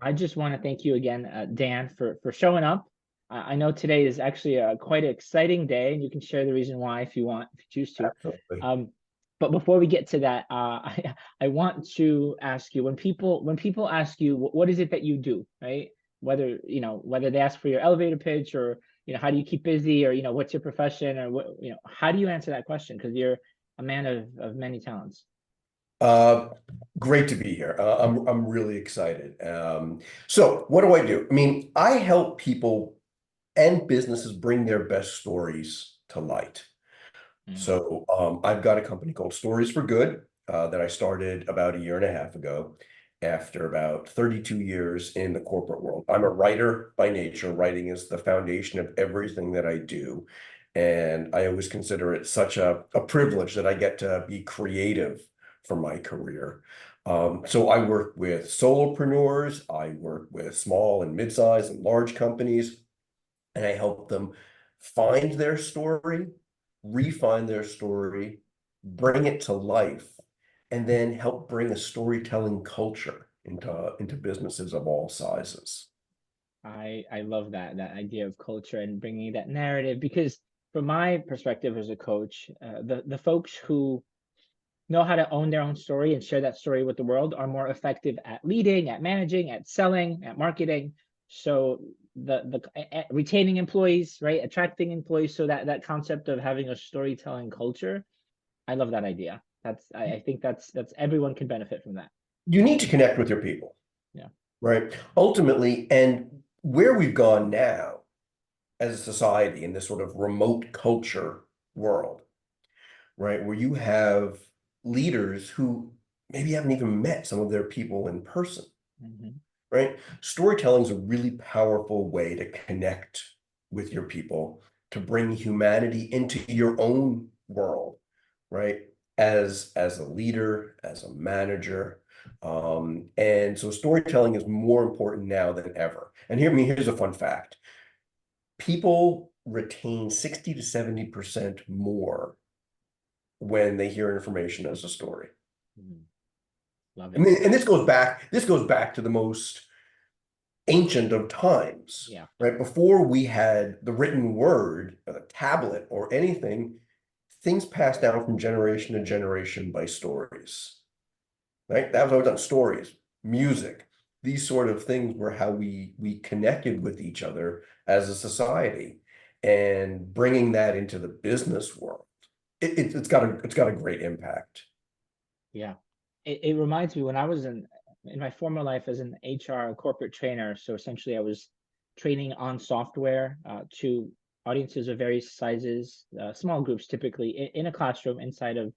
I just want to thank you again, Dan, for showing up. I know today is actually a quite an exciting day, and you can share the reason why if you want, if you choose to. Absolutely. Um, but before we get to that, I want to ask you when people ask you what is it that you do, right? Whether they ask for your elevator pitch or how do you keep busy or what's your profession or how do you answer that question? Because you're a man of many talents. Uh, Great to be here. I'm really excited. So what do? I mean, I help people and businesses bring their best stories to light. Mm. So I've got a company called Stories for Good that I started about a year and a half ago after about 32 years in the corporate world. I'm a writer by nature. Writing is the foundation of everything that I do. And I always consider it such a privilege that I get to be creative for my career. So I work with solopreneurs, I work with small and mid-sized and large companies, and I help them find their story, refine their story, bring it to life, and then help bring a storytelling culture into businesses of all sizes. I love that idea of culture and bringing that narrative because from my perspective as a coach, the folks who know how to own their own story and share that story with the world are more effective at leading, at managing, at selling, at marketing. So retaining employees, right, attracting employees. So that concept of having a storytelling culture, I love that idea. I think that's everyone can benefit from that. You need to connect with your people, Yeah. right? Ultimately, and where we've gone now as a society in this sort of remote culture world, right? Where you have leaders who maybe haven't even met some of their people in person, Hmm. right? Storytelling is a really powerful way to connect with your people, to bring humanity into your own world, right? As a leader, as a manager. And so storytelling is more important now than ever. And here's a fun fact. People retain 60 to 70% more when they hear information as a story. Love I it. mean, and this goes back to the most ancient of times, Yeah. right? Before we had the written word, a tablet, or anything, things passed down from generation to generation by stories, right? That was always done. Stories, music, these sort of things were how we connected with each other as a society, and bringing that into the business world, it's got a great impact. Yeah. It reminds me when I was in my former life as an HR corporate trainer. So essentially I was training on software to audiences of various sizes, small groups typically in a classroom inside of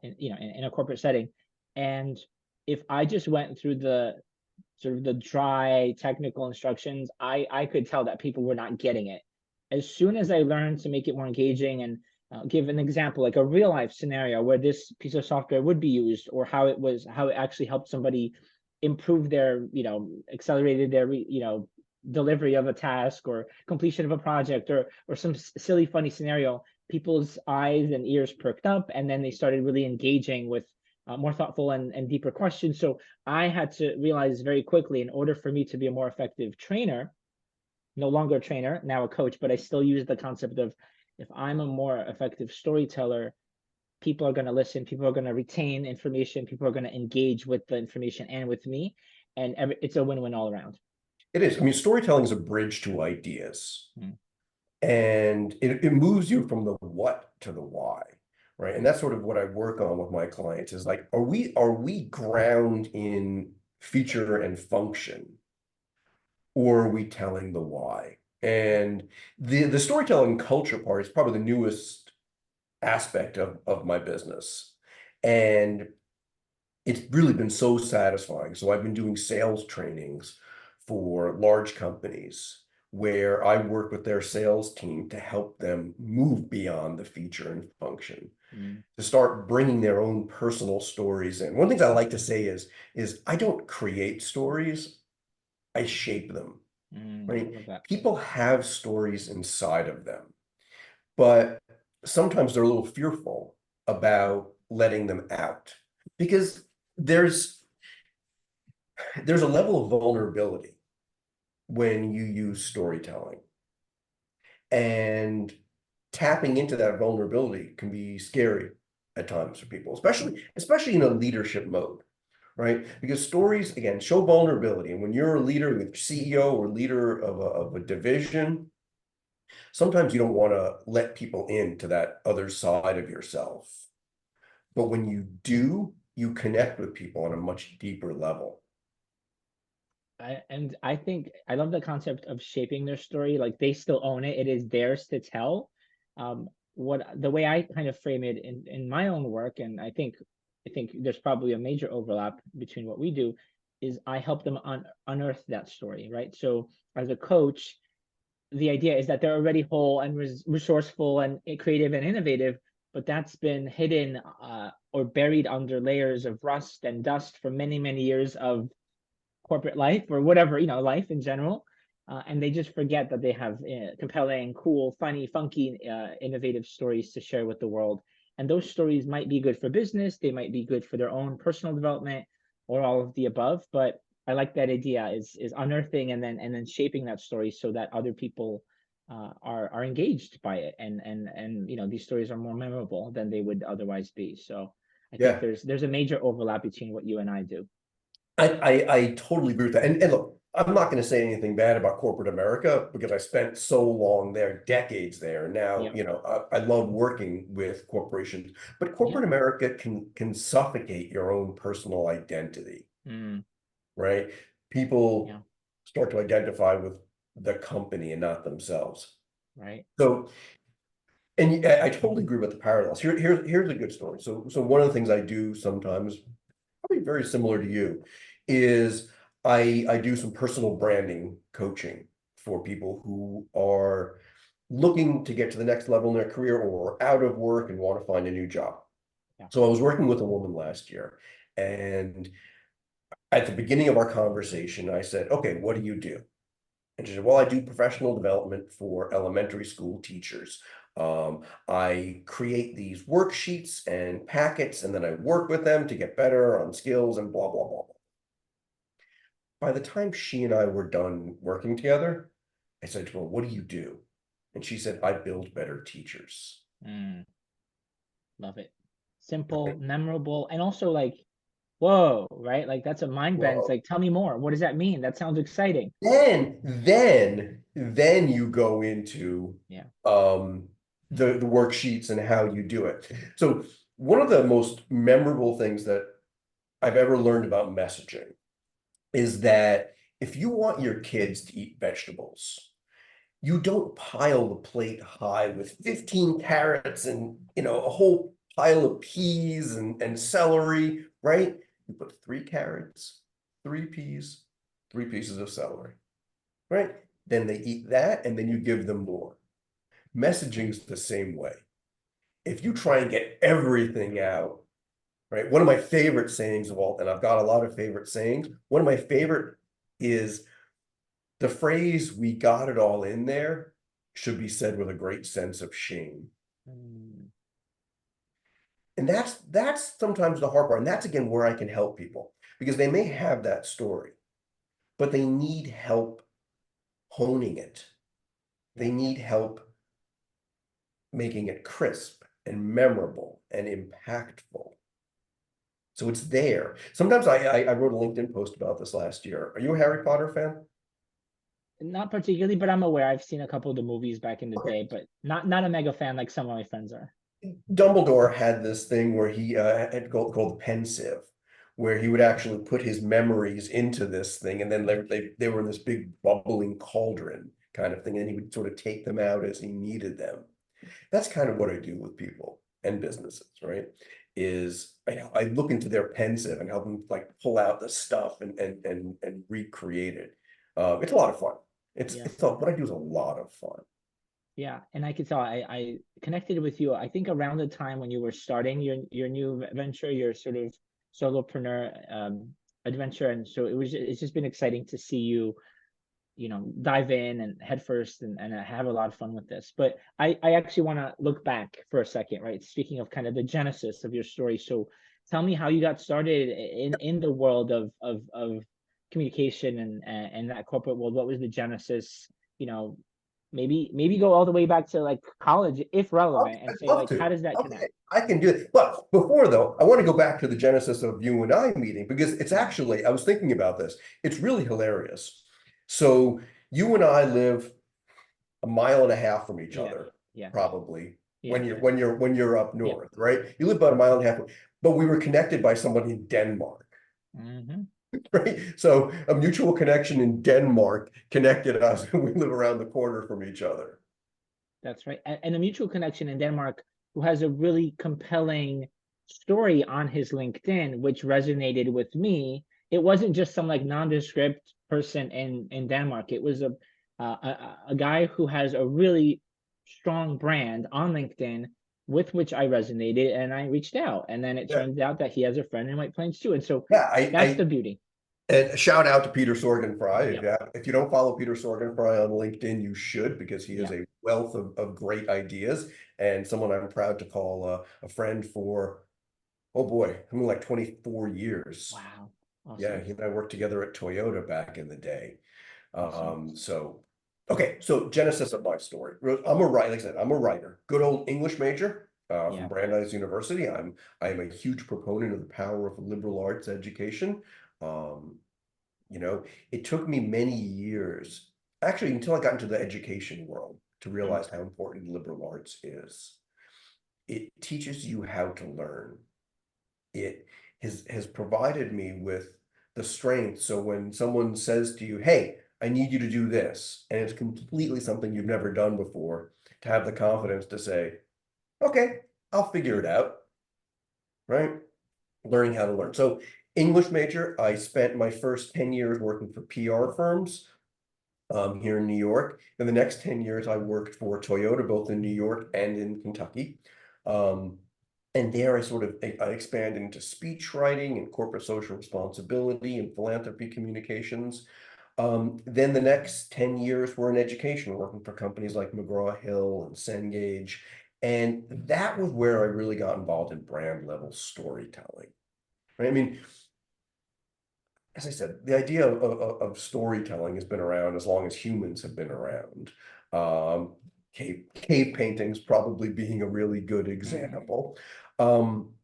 in a corporate setting. And if I just went through the sort of the dry technical instructions, I could tell that people were not getting it. As soon as I learned to make it more engaging and give an example, like a real life scenario where this piece of software would be used, or how it actually helped somebody improve their, accelerated their, delivery of a task or completion of a project or some silly funny scenario, people's eyes and ears perked up, and then they started really engaging with more thoughtful and deeper questions. So I had to realize very quickly, in order for me to be a more effective trainer, no longer a trainer, now a coach, but I still use the concept of if I'm a more effective storyteller, people are going to listen, people are going to retain information, people are going to engage with the information and with me. And it's a win-win all around. It is. I mean, storytelling is a bridge to ideas, Mm. and it moves you from the what to the why, right? And that's sort of what I work on with my clients is like, are we ground in feature and function, or are we telling the why? And the storytelling culture part is probably the newest aspect of my business. And it's really been so satisfying. So I've been doing sales trainings for large companies where I work with their sales team to help them move beyond the feature and function, Mm. to start bringing their own personal stories in. One of the things I like to say is I don't create stories, I shape them, I right? love that. People have stories inside of them, but sometimes they're a little fearful about letting them out because there's there's a level of vulnerability when you use storytelling. And tapping into that vulnerability can be scary at times for people, especially in a leadership mode, right? Because stories, again, show vulnerability. And when you're a leader, with CEO or leader of a division, sometimes you don't want to let people into that other side of yourself. But when you do, you connect with people on a much deeper level. And I think I love the concept of shaping their story. Like they still own it. It is theirs to tell. What the way I kind of frame it in my own work, and I think there's probably a major overlap between what we do, is I help them unearth that story, right? So as a coach, the idea is that they're already whole and resourceful and creative and innovative, but that's been hidden or buried under layers of rust and dust for many, many years of corporate life or whatever, life in general. And they just forget that they have compelling, cool, funny, funky, innovative stories to share with the world. And those stories might be good for business, they might be good for their own personal development, or all of the above. But I like that idea, is unearthing and then shaping that story so that other people are engaged by it, and these stories are more memorable than they would otherwise be. So I think Yeah. there's a major overlap between what you and I do. I totally agree with that. And look, I'm not going to say anything bad about corporate America because I spent so long there, decades there. Now, Yeah. I love working with corporations, but Yeah. corporate America can suffocate your own personal identity, Mm, right? People yeah. start to identify with the company and not themselves. Right. So, and I totally agree with the parallels. Here's a good story. So one of the things I do sometimes, probably very similar to you, is I do some personal branding coaching for people who are looking to get to the next level in their career or out of work and want to find a new job. Yeah. So I was working with a woman last year, and at the beginning of our conversation, I said, "Okay, what do you do?" And she said, "Well, I do professional development for elementary school teachers. I create these worksheets and packets, and then I work with them to get better on skills and blah, blah, blah." By the time she and I were done working together, I said to her, "What do you do?" And she said, "I build better teachers." Mm, love it. Simple, Right? memorable, and also like, whoa, right? Like that's a mind bend. It's Well, like, tell me more. What does that mean? That sounds exciting. then you go into Yeah. um, the worksheets and how you do it. So one of the most memorable things that I've ever learned about messaging is that if you want your kids to eat vegetables, you don't pile the plate high with 15 carrots and a whole pile of peas and celery, right? You put 3 carrots, 3 peas, 3 pieces of celery, right? Then they eat that, and then you give them more. Right. Messaging's the same way. If you try and get everything out, right? One of my favorite sayings of all, and I've got a lot of favorite sayings. One of my favorite is the phrase, "We got it all in there," should be said with a great sense of shame. Mm, And that's sometimes the hard part. And that's again where I can help people because they may have that story, but they need help honing it. They yeah. need help making it crisp and memorable and impactful. So it's there. Sometimes I wrote a LinkedIn post about this last year. Are you a Harry Potter fan? Not particularly, but I'm aware. I've seen a couple of the movies back in the Okay. day, but not a mega fan like some of my friends are. Dumbledore had this thing where he had called pensive, where he would actually put his memories into this thing, and then they were in this big bubbling cauldron kind of thing, and he would sort of take them out as he needed them. That's kind of what I do with people and businesses, right? Is I look into their pensive and help them like pull out the stuff and recreate it. It's a lot of fun. Yeah. What I do is a lot of fun. Yeah, and I could tell I connected with you. I think around the time when you were starting your new venture, your sort of solopreneur adventure, and so it's just been exciting to see you, dive in and head first and have a lot of fun with this. But I actually want to look back for a second, right? Speaking of kind of the genesis of your story, so tell me how you got started in the world of communication and that corporate world? What was the genesis? You know, maybe go all the way back to like college if relevant and I'd say love like, how to. does that Okay, connect? I can do it. But before though, I want to go back to the genesis of you and I meeting because it's Yeah, actually, I was thinking about this. It's really hilarious. So you and I live a mile and a half from each yeah, other, yeah, probably yeah, when you're up yeah. north, right? You live about a mile and a half, but we were connected by somebody in Denmark. Hmm. Right. So a mutual connection in Denmark connected us, and we live around the corner from each other. That's right. And a mutual connection in Denmark who has a really compelling story on his LinkedIn, which resonated with me. It wasn't just some like nondescript person in Denmark. It was a guy who has a really strong brand on LinkedIn with which I resonated, and I reached out. And then it Yeah. turns out that he has a friend in White Plains too. And so Yeah. that's the beauty. And shout out to Peter Sorgenfrey. Yep. If you don't follow Peter Sorgenfrey on LinkedIn, you should because he is Yep. a wealth of great ideas and someone I'm proud to call a friend for, oh boy, I mean like 24 years. Wow. Yeah, Awesome. he and I worked together at Toyota back in the day. Awesome. So okay, so genesis of my story. I'm a writer, like I said, I'm a writer, good old English major from Yeah. Brandeis University. I am a huge proponent of the power of liberal arts education. Um, you know, it took me many years, actually, until I got into the education world to Mm, realize how important liberal arts is. It teaches you how to learn. It has provided me with the strength. So when someone says to you, hey, I need you to do this, and it's completely something you've never done before, to have the confidence to say, okay, I'll figure it out, right? Learning how to learn. So English major, I spent my first 10 years working for PR firms here in New York. In the next 10 years, I worked for Toyota, both in New York and in Kentucky. Um, and there I expanded into speech writing and corporate social responsibility and philanthropy communications. Then the next 10 years were in education, working for companies like McGraw-Hill and Cengage. And that was where I really got involved in brand level storytelling. Right? I mean, as I said, the idea of storytelling has been around as long as humans have been around. Cave paintings probably being a really good mhm. example. Um,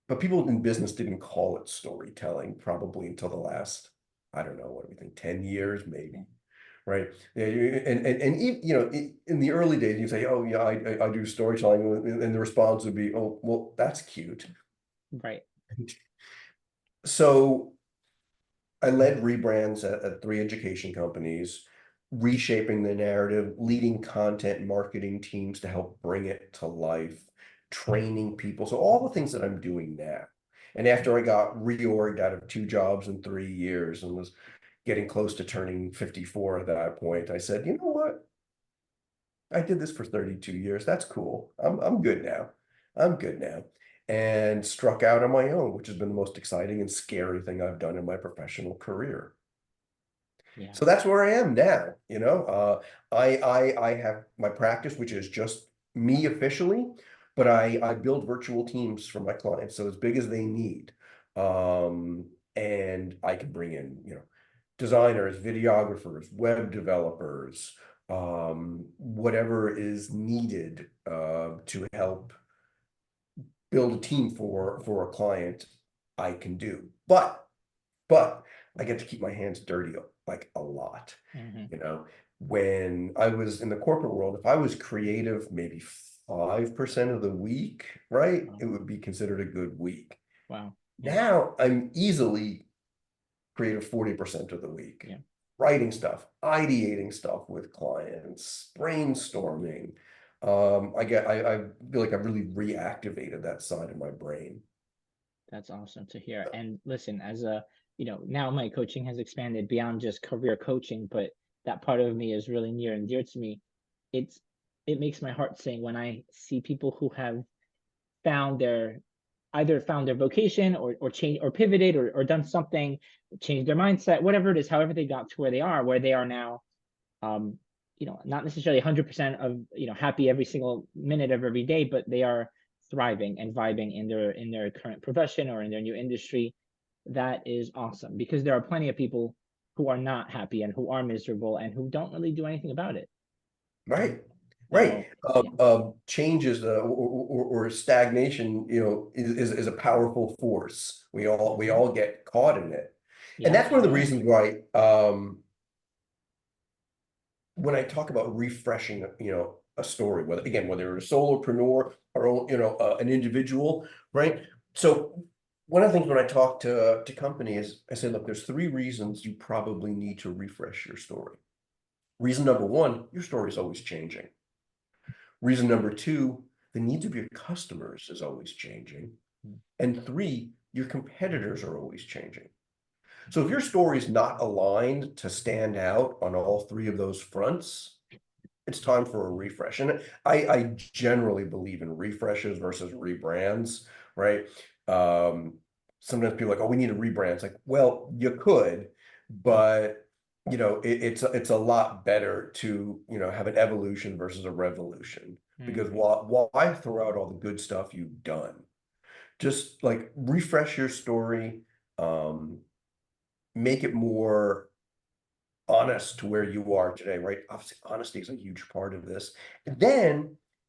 but people in business didn't call it storytelling probably until the last, I don't know, what do we think, 10 years maybe, right? Yeah, you know, in the early days, you say, oh, yeah, I do storytelling. And the response would be, oh, well, that's cute. Right. So I led rebrands at three education companies, reshaping the narrative, leading content marketing teams to help bring it to life, training people. So all the things that I'm doing now. And after I got reorged out of two jobs in 3 years and was getting close to turning 54 at that point, I said, you know what? I did this for 32 years. That's cool. I'm good now. I'm good now. And struck out on my own, which has been the most exciting and scary thing I've done in my professional career. Yeah. So that's where I am now, you know. I have my practice, which is just me officially, but I build virtual teams for my clients, so as big as they need. And I can bring in, you know, designers, videographers, web developers, whatever is needed to help build a team for a client, I can do. But I get to keep my hands dirty like a lot. Hmm. You know, when I was in the corporate world, if I was creative maybe 5% of the week, right, Wow. it would be considered a good week. Wow. Yeah. Now I'm easily creative 40% of the week, Yeah. writing stuff, ideating stuff with clients, brainstorming. I feel like I've really reactivated that side of my brain. That's awesome to hear. And listen, as a, now my coaching has expanded beyond just career coaching, but that part of me is really near and dear to me. It's it makes my heart sing when I see people who have found their either found their vocation or changed or pivoted or done something, changed their mindset, whatever it is, however they got to where they are now. um, not necessarily 100% of, happy every single minute of every day, but they are thriving and vibing in their current profession or in their new industry. that is awesome, because there are plenty of people who are not happy and who are miserable and who don't really do anything about it. Right. Right. So yeah, Changes or stagnation, is a powerful force. We all get caught in it. And yeah, that's one of the reasons why when I talk about refreshing, a story, whether you're a solopreneur or an individual, right? So one of the things when I talk to companies, I say, look, there's three reasons you probably need to refresh your story. Reason number one, your story is always changing. Reason number two, the needs of your customers is always changing. And three, your competitors are always changing. So if your story is not aligned to stand out on all three of those fronts, it's time for a refresh. And I generally believe in refreshes versus rebrands, right? Um, Sometimes people are like, oh, we need a rebrand. It's like, well, you could, but it's a lot better to have an evolution versus a revolution. Because hmm, why throw out all the good stuff you've done? Just like refresh your story, um, make it more honest to where you are today, right? Obviously, honesty is a huge part of this. And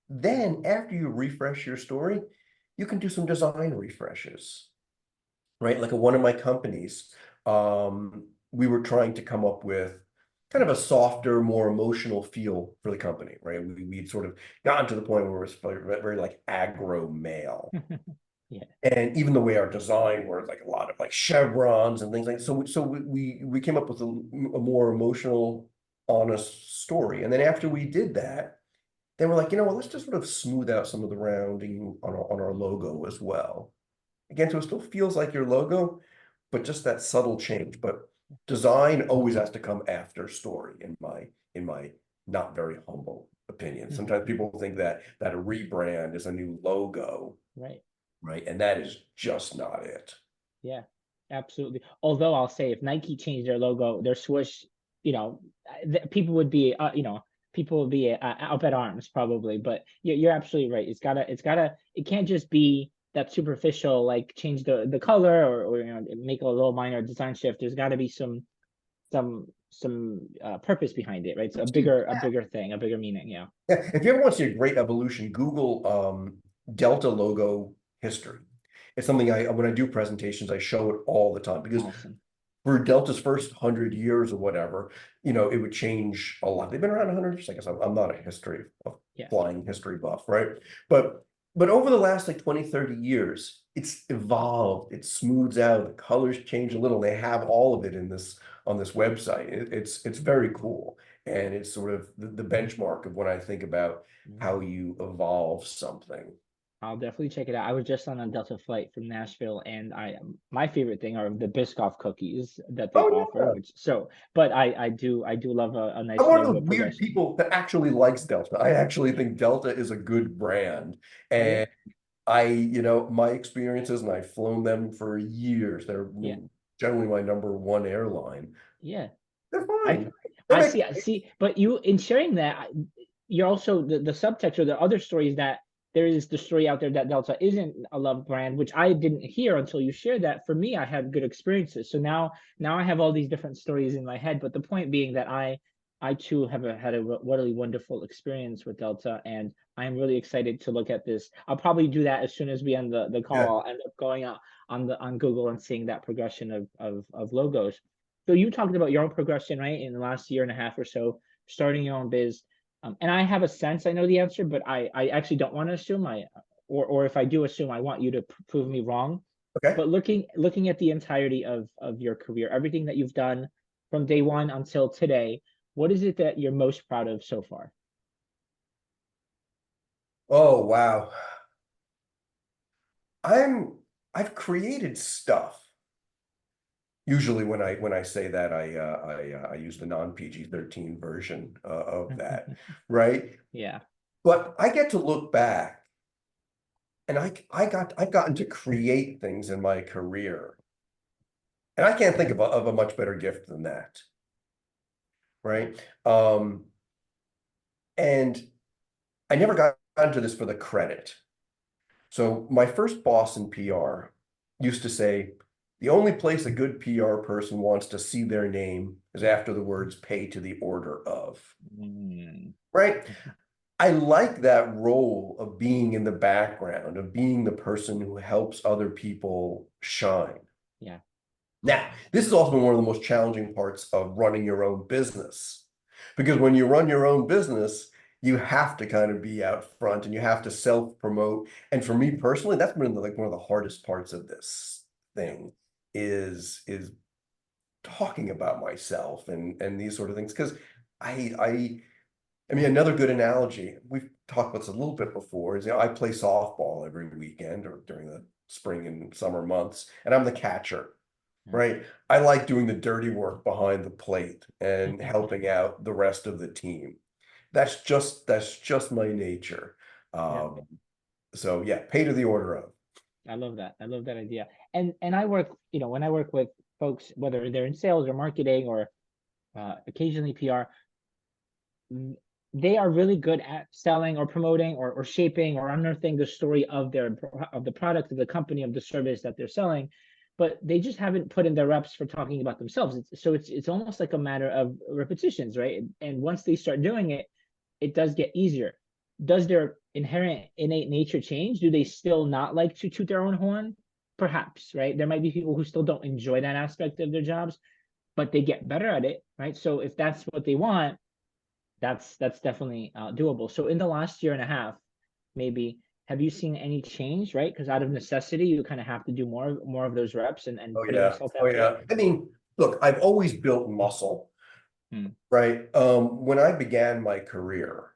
then after you refresh your story, you can do some design refreshes, right? Like at one of my companies, we were trying to come up with kind of a softer, more emotional feel for the company, right? We'd sort of gotten to the point where it was very like aggro male. yeah, And even the way our design was like a lot of like chevrons and things like that. So we came up with a more emotional, honest story. And then after we did that, then we're like, well, let's just sort of smooth out some of the rounding on our logo as well. Again, so it still feels like your logo, but just that subtle change. But design always has to come after story, in my not very humble opinion. Sometimes people think that a rebrand is a new logo, right. right? And that is just not it. Yeah, absolutely. Although I'll say if Nike changed their logo, their swoosh, people would be, people would be up at arms probably. But you're absolutely right. It can't just be that superficial, like change the color or make a little minor design shift. There's got to be some purpose behind it, right? So a bigger thing, a bigger meaning. Yeah. Yeah, if you ever want to see a great evolution, Google Delta logo history. It's something when I do presentations, I show it all the time because Awesome. for Delta's first 100 years or whatever, it would change a lot. They've been around 100 years. I guess I'm not a Yeah. flying history buff, right? But over the last like 20, 30 years, it's evolved. It smooths out. The colors change a little. They have all of it on this website. It's very cool. And it's sort of the benchmark of when I think about Mm. how you evolve something. I'll definitely check it out. I was just on a Delta flight from Nashville, and my favorite thing are the Biscoff cookies that they Oh offer. yeah. But I do love a I'm nice one of those logo weird progression. people that actually likes Delta. I actually think Delta is a good brand. Oh yeah, And my experiences, and I've flown them for years. They're yeah, generally my number one airline. yeah. They're I fine. They I make see. I see. But you, in sharing that, you're also the subtext or the other stories that there is the story out there that Delta isn't a love brand, which I didn't hear until you shared that. For me, I had good experiences. So now I have all these different stories in my head. But the point being that I too have had a really wonderful experience with Delta, and I'm really excited to look at this. I'll probably do that as soon as we end the yeah. call. I'll end up going out on Google and seeing that progression of logos. So you talked about your own progression, right, in the last year and a half or so, starting your own biz. And I have a sense I know the answer, but I actually don't want to assume. Or if I do assume, I want you to prove me wrong. Okay. But looking at the entirety of your career, everything that you've done from day one until today, what is it that you're most proud of so far? Oh wow. I'm I've created stuff. Usually when I say that, I use the non-PG-13 version of that, right? Yeah. But I get to look back, and I've gotten to create things in my career, and I can't think of a much better gift than that, right? And I never got into this for the credit. So my first boss in PR used to say, The only place a good PR person wants to see their name is after the words pay to the order of, Mm. right? I like that role of being in the background, of being the person who helps other people shine. Yeah. Now, this has also been one of the most challenging parts of running your own business. Because when you run your own business, you have to kind of be out front and you have to self-promote. And for me personally, that's been like one of the hardest parts of this Yeah. thing is talking about myself and these sort of things. Because I mean, another good analogy, we've talked about this a little bit before, is, I play softball every weekend or during the spring and summer months, and I'm the catcher, right? I like doing the dirty work behind the plate and helping out the rest of the team. That's just my nature. Yeah. So yeah, pay to the order of. I love that. I love that idea. And I work, when I work with folks, whether they're in sales or marketing or occasionally PR, they are really good at selling or promoting or shaping or unearthing the story of the product, of the company, of the service that they're selling, but they just haven't put in their reps for talking about themselves. So it's almost like a matter of repetitions, right? And once they start doing it, it does get easier. Does their inherent innate nature change? Do they still not like to toot their own horn? Perhaps, right? There might be people who still don't enjoy that aspect of their jobs, but they get better at it, right? So if that's what they want, that's definitely doable. So in the last year and a half, maybe, have you seen any change, right? Because out of necessity, you kind of have to do more of those reps and Oh putting yeah, yourself oh out there. yeah. I mean, look, I've always built muscle, Hmm. right? When I began my career,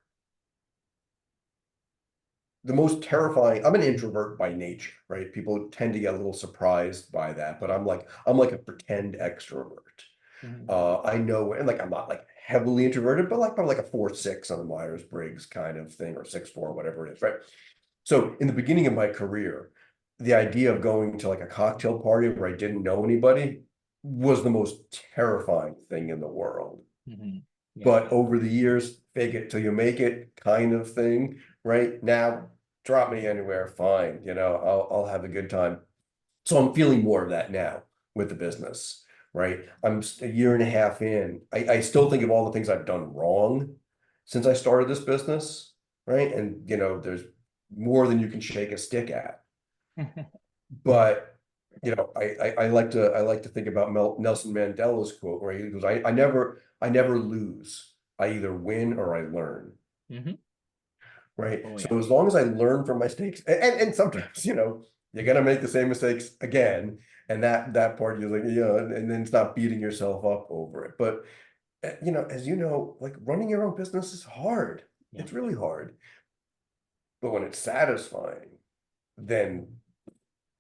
the most terrifying, I'm an introvert by nature, right? People tend to get a little surprised by that, but I'm like a pretend extrovert. Hmm. I know, and like I'm not like heavily introverted, but like probably like a 4-6 on the Myers-Briggs kind of thing, or 6-4, whatever it is, right? So in the beginning of my career, the idea of going to like a cocktail party where I didn't know anybody was the most terrifying thing in the world. Hmm. Yeah. But over the years, fake it till you make it kind of thing, right? Now, drop me anywhere, fine. I'll have a good time. So I'm feeling more of that now with the business, right? I'm a year and a half in. I still think of all the things I've done wrong since I started this business, right? And there's more than you can shake a stick at. But I like to think about Nelson Mandela's quote where he goes, I never lose. I either win or I learn. Hmm. Right. Oh yeah. So as long as I learn from my mistakes, and sometimes, you're gonna make the same mistakes again. And that part you're like, and then stop beating yourself up over it. But as you know, like running your own business is hard. Yeah. It's really hard. But when it's satisfying, then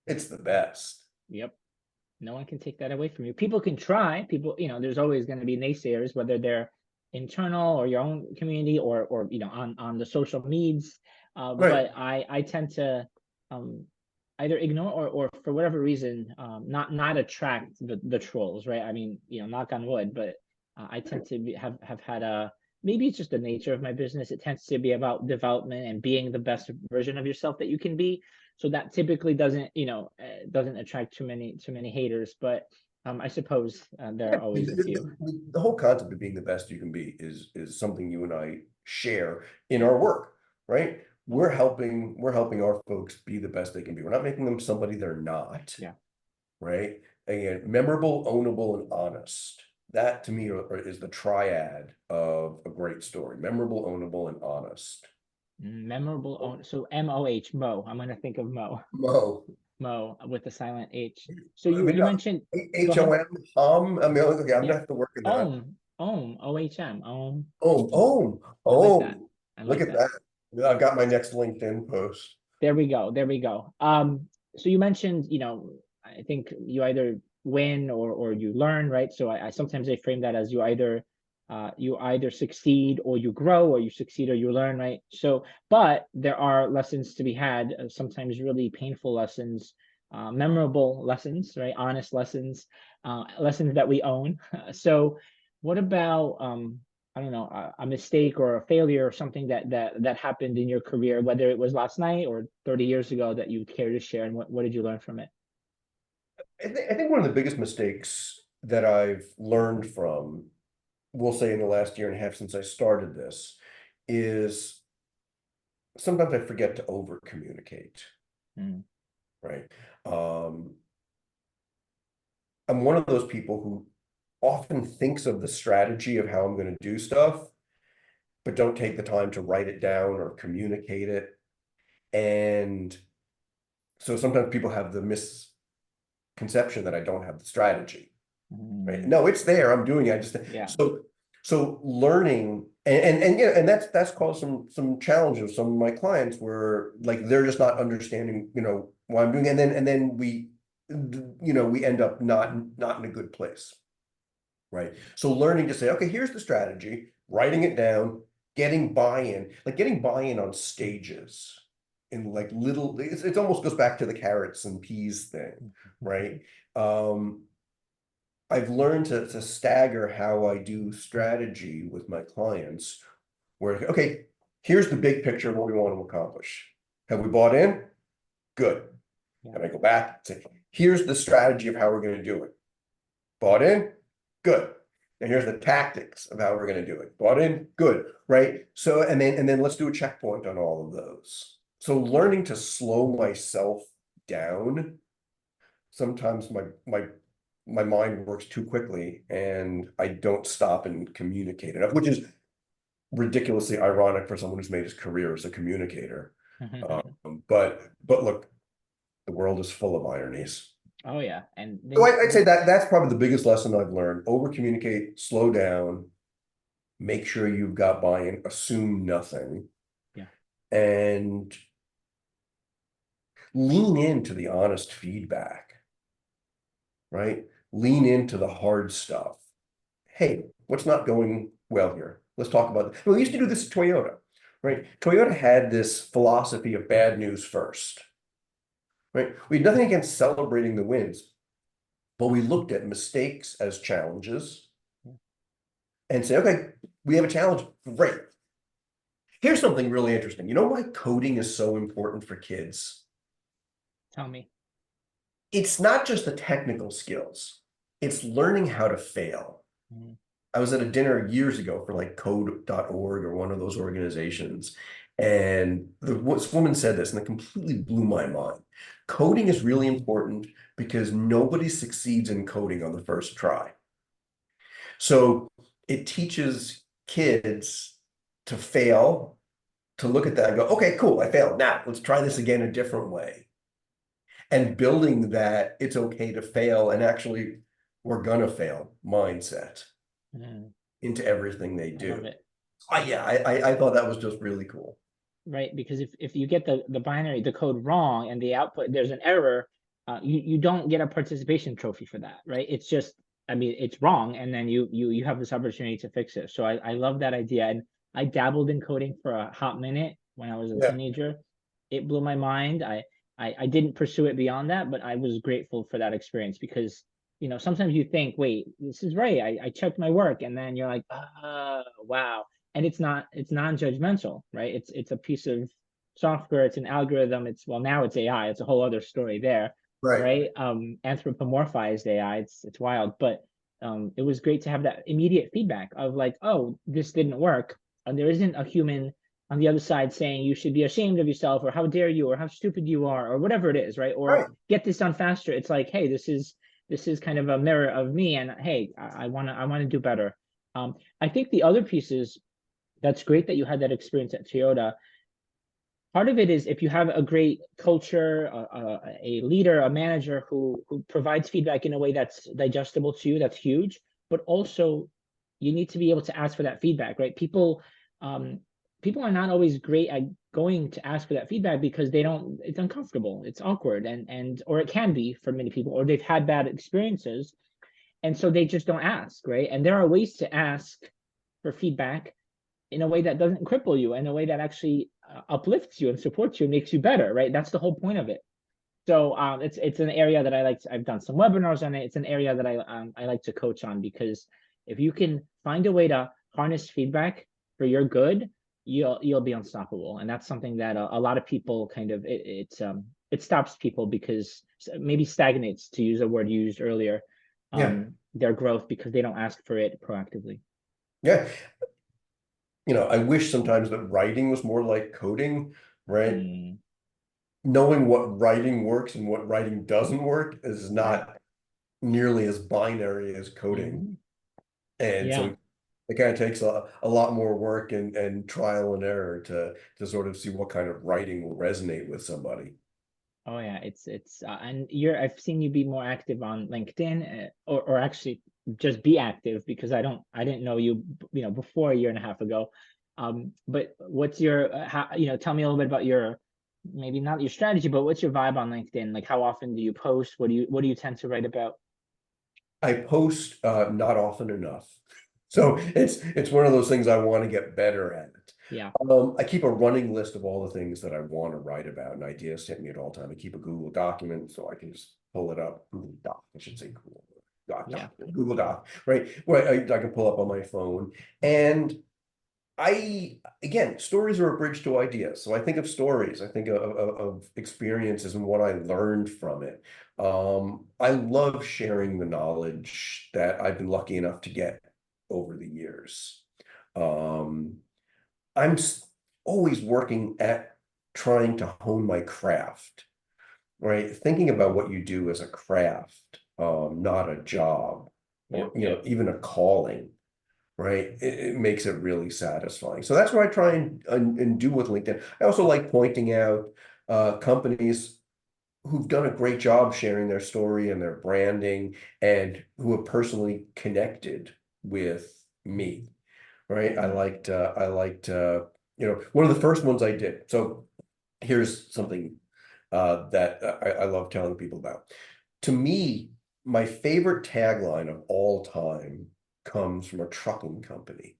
it's the best. Yep. No one can take that away from you. People can try. People, there's always going to be naysayers, whether they're internal or your own community or on the social medias. Right. But I tend to um, either ignore or for whatever reason not attract the trolls, right? I mean, knock on wood, but I tend to have had a, maybe it's just the nature of my business. It tends to be about development and being the best version of yourself that you can be. So that typically doesn't attract too many haters, but I suppose there Yeah, are always a few. the whole concept of being the best you can be is something you and I share in our work, right? We're helping our folks be the best they can be. We're not making them somebody they're not, Yeah. right? Again, memorable, ownable, and honest. That to me is the triad of a great story. Memorable, ownable, and honest. Memorable own, so MOH, Mo. I'm gonna think of Mo. Mo. Mo with the silent H. So I you mean, mentioned, go ahead. HOM, hum. I mean, okay, I'm gonna Yep. have to work in that. OHM. Oh, oh, I like that. oh, I look like at that. that. I've got my next LinkedIn post. There we go. There we go. So you mentioned, I think you either win or you learn, right? So I sometimes I frame that as you either succeed or you grow, or you succeed or you learn, right? So, but there are lessons to be had, sometimes really painful lessons, memorable lessons, right? Honest lessons, lessons that we own. So, what about I don't know, a mistake or a failure or something that happened in your career, whether it was last night or 30 years ago, that you care to share, and what did you learn from it? I think one of the biggest mistakes that I've learned from, we'll say in the last year and a half since I started this, is sometimes I forget to over communicate, Mm, right? I'm one of those people who often thinks of the strategy of how I'm going to do stuff, but don't take the time to write it down or communicate it. And so sometimes people have the misconception that I don't have the strategy. Right? mm, No, it's there. I'm doing it. I just yeah. so learning and yeah, and that's caused some challenges. Some of my clients were like they're just not understanding, why I'm doing it. And then we end up not in a good place. Right. So learning to say, okay, here's the strategy, writing it down, getting buy-in on stages in like little, it almost goes back to the carrots and peas thing, right? Um, I've learned to stagger how I do strategy with my clients where, okay, here's the big picture of what we want to accomplish. Have we bought in? Good. Yeah. And I go back and say, here's the strategy of how we're going to do it. Bought in? Good. And here's the tactics of how we're going to do it. Bought in? Good. Right. So, and then let's do a checkpoint on all of those. So learning to slow myself down. Sometimes my mind works too quickly and I don't stop and communicate enough, which is ridiculously ironic for someone who's made his career as a communicator. But look, the world is full of ironies. Oh yeah, and So then I'd say that that's probably the biggest lesson I've learned. Over communicate, slow down, make sure you've got buy-in, assume nothing, yeah, and lean into the honest feedback, right? Lean into the hard stuff. Hey, what's not going well here? Let's talk about it. We used to do this at Toyota, right? Toyota had this philosophy of bad news first, right? We had nothing against celebrating the wins, but we looked at mistakes as challenges yeah. and say, okay, we have a challenge. Great. Here's something really interesting. You know why coding is so important for kids? Tell me. It's not just the technical skills, it's learning how to fail. Mm, I was at a dinner years ago for like code.org or one of those organizations. And this woman said this, and it completely blew my mind. Coding is really important because nobody succeeds in coding on the first try. So it teaches kids to fail, to look at that and go, okay, cool, I failed. Now let's try this again a different way. And building that it's okay to fail and actually we're gonna fail mindset mm, into everything they I love do. it. Yeah, I thought that was just really cool. Right, because if you get the binary, the code wrong, and the output there's an error, you don't get a participation trophy for that, right? It's just, I mean, it's wrong, and then you have this opportunity to fix it. So I love that idea, and I dabbled in coding for a hot minute when I was a Yeah, teenager. It blew my mind. I didn't pursue it beyond that, but I was grateful for that experience because sometimes you think, wait, this is right. I checked my work, and then you're like, wow. And it's non-judgmental, right? It's a piece of software, it's an algorithm, well, now it's AI, it's a whole other story there, right, right? Anthropomorphized AI, it's wild, but it was great to have that immediate feedback of like, oh, this didn't work, and there isn't a human on the other side saying you should be ashamed of yourself, or how dare you, or how stupid you are, or whatever it is, right? Or right. get this done faster. It's like, hey, this is kind of a mirror of me, and hey, I want to do better. I think the other pieces, that's great that you had that experience at Toyota. Part of it is if you have a great culture, a leader, a manager who provides feedback in a way that's digestible to you, that's huge. But also, you need to be able to ask for that feedback, right? Um, people are not always great at going to ask for that feedback because they don't. It's uncomfortable, it's awkward, and or it can be for many people, or they've had bad experiences, and so they just don't ask, right? And there are ways to ask for feedback in a way that doesn't cripple you, in a way that actually uplifts you and supports you and makes you better, right? That's the whole point of it. So it's an area that I've done some webinars on it. It's an area that I like to coach on because if you can find a way to harness feedback for your good, you'll be unstoppable. And that's something that a lot of people kind of it stops people because maybe stagnates, to use a word you used earlier, Yeah. their growth because they don't ask for it proactively. Yeah. I wish sometimes that writing was more like coding, right? Mm, Knowing what writing works and what writing doesn't work is right. not nearly as binary as coding. Hmm. And Yeah. so it kind of takes a lot more work and trial and error to sort of see what kind of writing will resonate with somebody. Oh yeah, it's and I've seen you be more active on LinkedIn, or actually just be active, because I didn't know you, before a year and a half ago. But what's your how, tell me a little bit about your, maybe not your strategy, but what's your vibe on LinkedIn? Like, how often do you post? What do you tend to write about? I post not often enough. So it's one of those things I want to get better at. Yeah, I keep a running list of all the things that I want to write about, and ideas hit me at all time. I keep a Google document so I can just pull it up. Google Doc, I should say Google yeah. document, Google Doc, right? Where I can pull up on my phone. And again, stories are a bridge to ideas. So I think of stories, I think of experiences and what I learned from it. I love sharing the knowledge that I've been lucky enough to get over the years. Um, I'm always working at trying to hone my craft, right? Thinking about what you do as a craft, not a job Yeah. or, even a calling, right? It makes it really satisfying. So that's what I try and do with LinkedIn. I also like pointing out companies who've done a great job sharing their story and their branding and who have personally connected with me, right? Mm, I liked, one of the first ones I did. So here's something that I love telling people about. To me, my favorite tagline of all time comes from a trucking company,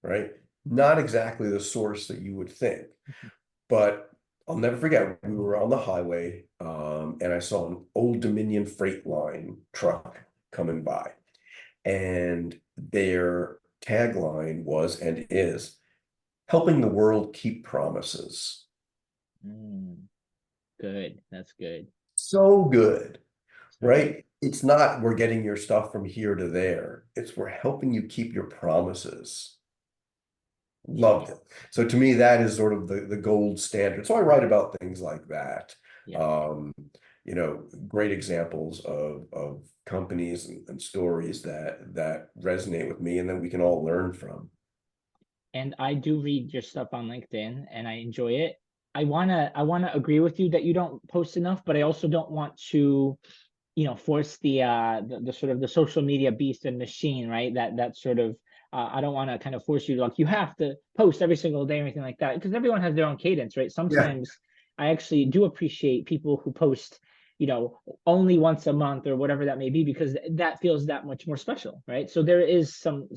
right? Not exactly the source that you would think, but I'll never forget, we were on the highway, and I saw an Old Dominion freight line truck coming by, and their tagline was and is helping the world keep promises. mm, good. That's good. So good, So good. right? It's not we're getting your stuff from here to there. It's we're helping you keep your promises. Yeah. Loved it. So to me, that is sort of the gold standard. So I write about things like that. Yeah. Um, Great examples of companies and stories that resonate with me and that we can all learn from. And I do read your stuff on LinkedIn and I enjoy it. I wanna agree with you that you don't post enough, but I also don't want to, force the sort of the social media beast and machine, right? That sort of, I don't want to kind of force you to, like, you have to post every single day or anything like that, because everyone has their own cadence, right? Yeah, Sometimes I actually do appreciate people who post, only once a month or whatever that may be, because that feels that much more special, right? So there is some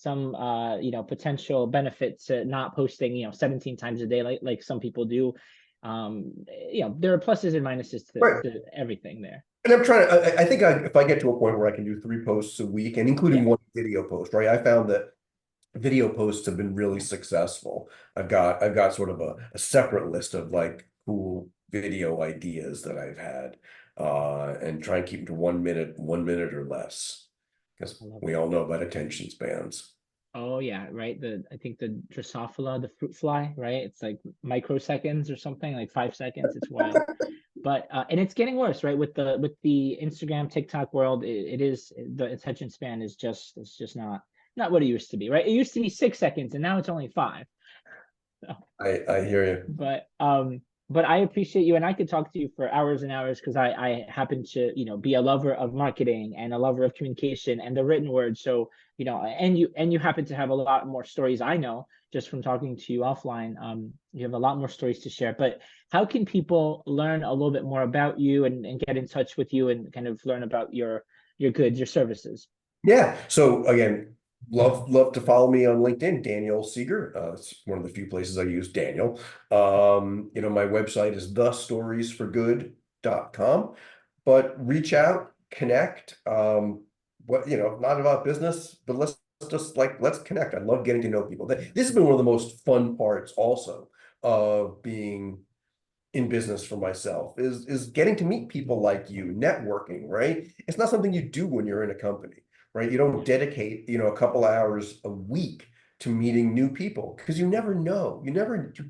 potential benefit to not posting 17 times a day, like some people do. There are pluses and minuses to, right. to everything there. And I'm trying to, I think if I get to a point where I can do 3 posts a week and including Yeah. one video post, right? I found that video posts have been really Yeah. successful. I've got sort of a separate list of like cool video ideas that I've had, and try and keep them to 1 minute or less, because I love we it. all know about attention spans. Oh yeah, right. I think the Drosophila, the fruit fly, right? It's like microseconds or something, like 5 seconds. It's wild. But and it's getting worse, right? With the Instagram, TikTok world, it is, the attention span is just, it's just not what it used to be, right? It used to be 6 seconds and now it's only five. I hear you. But I appreciate you, and I could talk to you for hours and hours, because I happen to, be a lover of marketing and a lover of communication and the written word. So, and you happen to have a lot more stories, I know, just from talking to you offline. You have a lot more stories to share. But how can people learn a little bit more about you, and get in touch with you and kind of learn about your goods, your services? Yeah. So again, love to follow me on LinkedIn, Daniel Seeger. It's one of the few places I use Daniel. My website is thestoriesforgood.com. But reach out, connect. Not about business, but let's connect. I love getting to know people. This has been one of the most fun parts also of being in business for myself is getting to meet people like you, networking, right? It's not something you do when you're in a company, right? You don't dedicate, a couple hours a week to meeting new people because you never know. You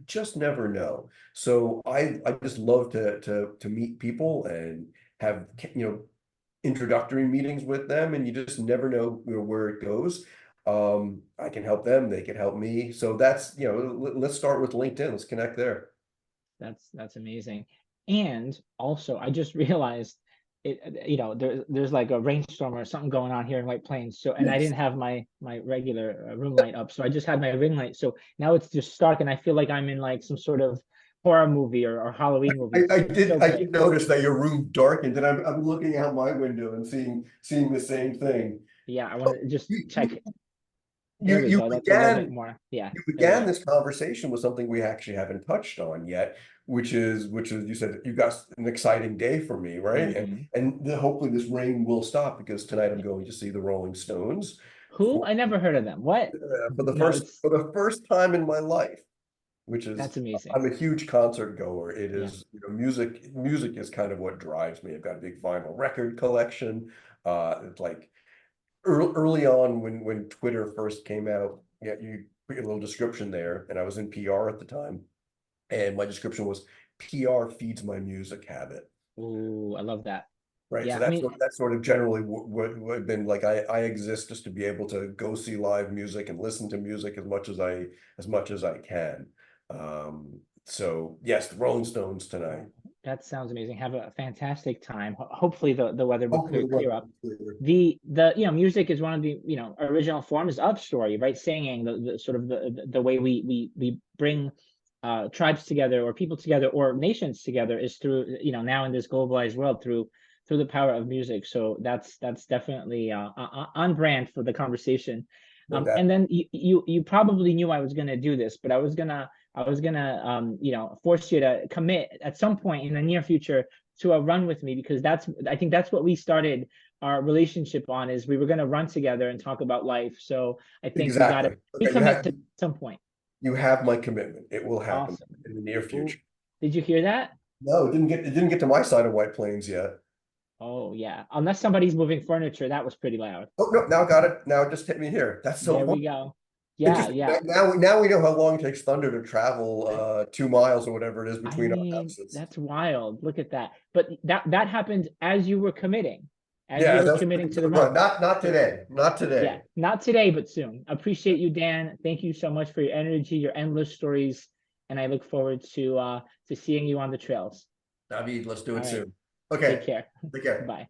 just never know. So I just love to meet people and have, introductory meetings with them, and you just never know, where it goes. I can help them, they can help me. So that's, let's start with LinkedIn. Let's connect there. That's amazing. And also, I just realized there's like a rainstorm or something going on here in White Plains. So, and I Yes. didn't have my regular room light up, so I just had my ring light. So now it's just stark, and I feel like I'm in like some sort of horror movie or Halloween movie. So I good. did notice that your room darkened, and I'm looking out my window and seeing the same thing. Yeah, I Oh, want to just You, check. you, There we you go. That's a little bit began more. Yeah, you there we began go. this conversation with something we actually haven't touched on yet, which is you said you got an exciting day for me, right? Hmm. Hopefully this rain will stop because tonight I'm going to see the Rolling Stones Who? for I never heard of them. What? for the No, first it's for the first time in my life, which is that's amazing. I'm a huge concert goer. It Yeah. is, music is kind of what drives me. I've got a big vinyl record collection. It's like early on when Twitter first came out, yeah, you put your little description there, and I was in PR at the time, and my description was PR feeds my music habit. Ooh, I love that. Right. So Yeah, I mean, that's sort of generally what I've been like. I exist just to be able to go see live music and listen to music as much as I can. So yes, the Rolling Stones tonight. oh, that sounds amazing. Have a fantastic time. Hopefully the weather will Hopefully the clear weather up. will clear. The music is one of the original forms of story, right? Singing, the sort of the way we bring tribes together or people together or nations together is through now in this globalized world through the power of music. So that's definitely on brand for the conversation. No doubt. And then you probably knew I was gonna do this, but I was gonna force you to commit at some point in the near future to a run with me, because I think that's what we started our relationship on, is we were going to run together and talk about life. So I think we got to Exactly. Okay, recommit to some point. you have my commitment. It will happen Awesome. in the near Ooh, future. did you hear that? No, it didn't get to my side of White Plains yet. Oh yeah, unless somebody's moving furniture, that was pretty loud. Oh no, now I got it. Now it just hit me here. That's so There funny. we go. Yeah, Interesting. yeah. Now we know how long it takes thunder to travel 2 miles or whatever it is I between our mean, houses. that's wild. Look at that. But that happened as you were committing, as you Yeah, were that's committing to the run. run. Not So today. Not yeah, today. not today, but soon. Appreciate you, Dan. Thank you so much for your energy, your endless stories, and I look forward to seeing you on the trails. David, let's do All it right, soon. take Okay. care. Take care. Bye.